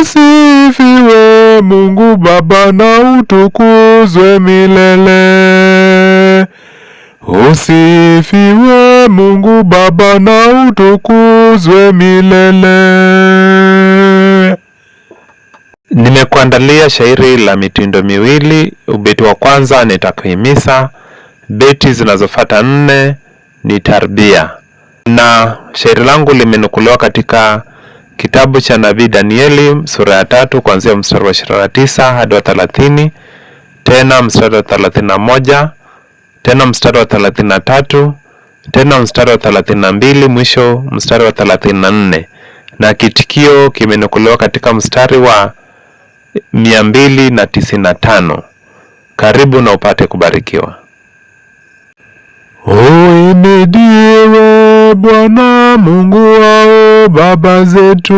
Usifiwe Mungu Baba na utukuzwe milele. Usifiwe Mungu Baba na utukuzwe milele. Nimekuandalia shairi la mitindo miwili. Ubeti wa kwanza ni takhimisa, beti zinazofuata 4 ni tarbia. Na shairi langu limenukuliwa katika kitabu cha Nabii Danieli sura ya 3 kuanzia mstari wa 29 hadi wa 30, tena mstari wa 31, tena mstari wa 33, tena mstari wa 32, mwisho mstari wa 34. Na kitikio kimenukuliwa katika mstari wa 295. Karibu na upate kubarikiwa. Uhimidiwe Bwana Mungu wao baba zetu.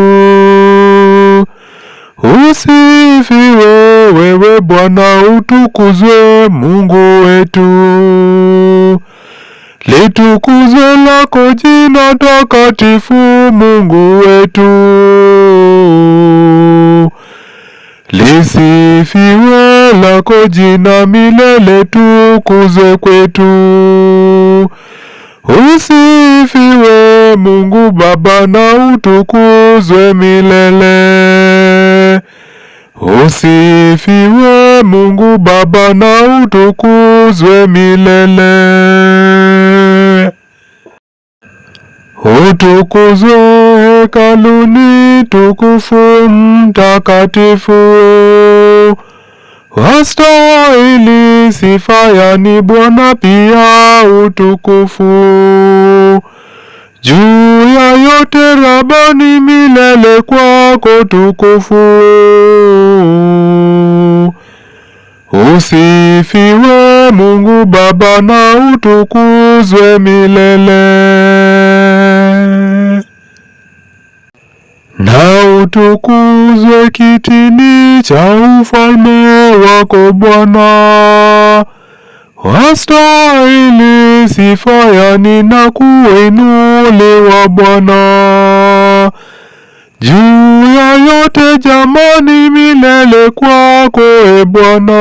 Usifiwe wewe Bwana, utukuzwe Mungu wetu. Litukuzwe lako jina takatifu Mungu wetu. Lisifiwe lako jina milele, tukuzwe kwetu. Usifiwe Mungu Baba na utukuzwe milele. Usifiwe Mungu Baba na utukuzwe milele. Utukuzwe hekaluni tukufu mtakatifu. Wastahili sifa yani Bwana pia utukufu. Juu ya yote Rabani milele kwako tukufu. Usifiwe Mungu Baba na utukuzwe milele. Na utukuzwe kitini cha ufalme wako Bwana. Wastahili sifa yani na kuinuliwa Bwana. Juu ya yote jamani milele kwako e Bwana.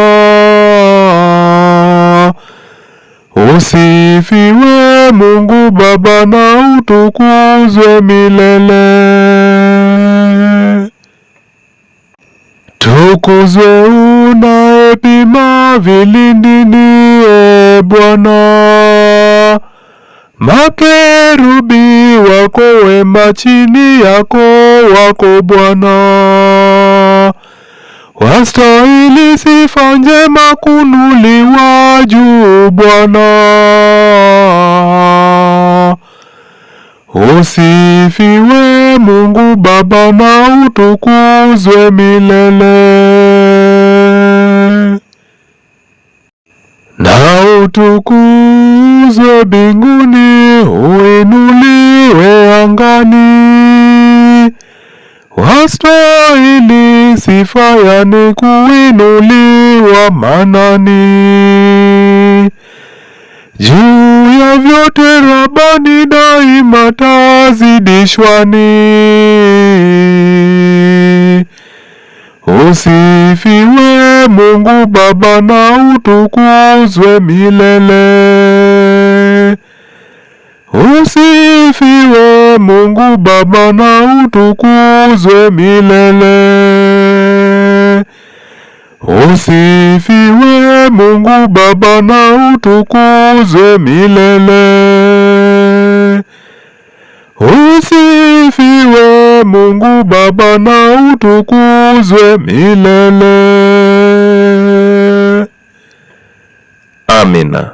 Usifiwe Mungu Baba na utukuzwe milele. Tukuzwe unaepima vilindini e Bwana. Makerubi wako wema chini yako wako Bwana. Wastahili sifa njema kunuliwa juu Bwana. Usifiwe Mungu Baba na utukuzwe milele. Na utukuzwe mbinguni, uinuliwe angani. Wastahili sifa yani kuinuliwa manani. Juu ya vyote Rabani daima tazidishwani. Usifiwe Mungu Baba na utukuzwe milele. Usifiwe Mungu Baba na utukuzwe milele. Usifiwe Mungu Baba na utukuzwe milele. Usifiwe Mungu Baba na utukuzwe milele. Amina.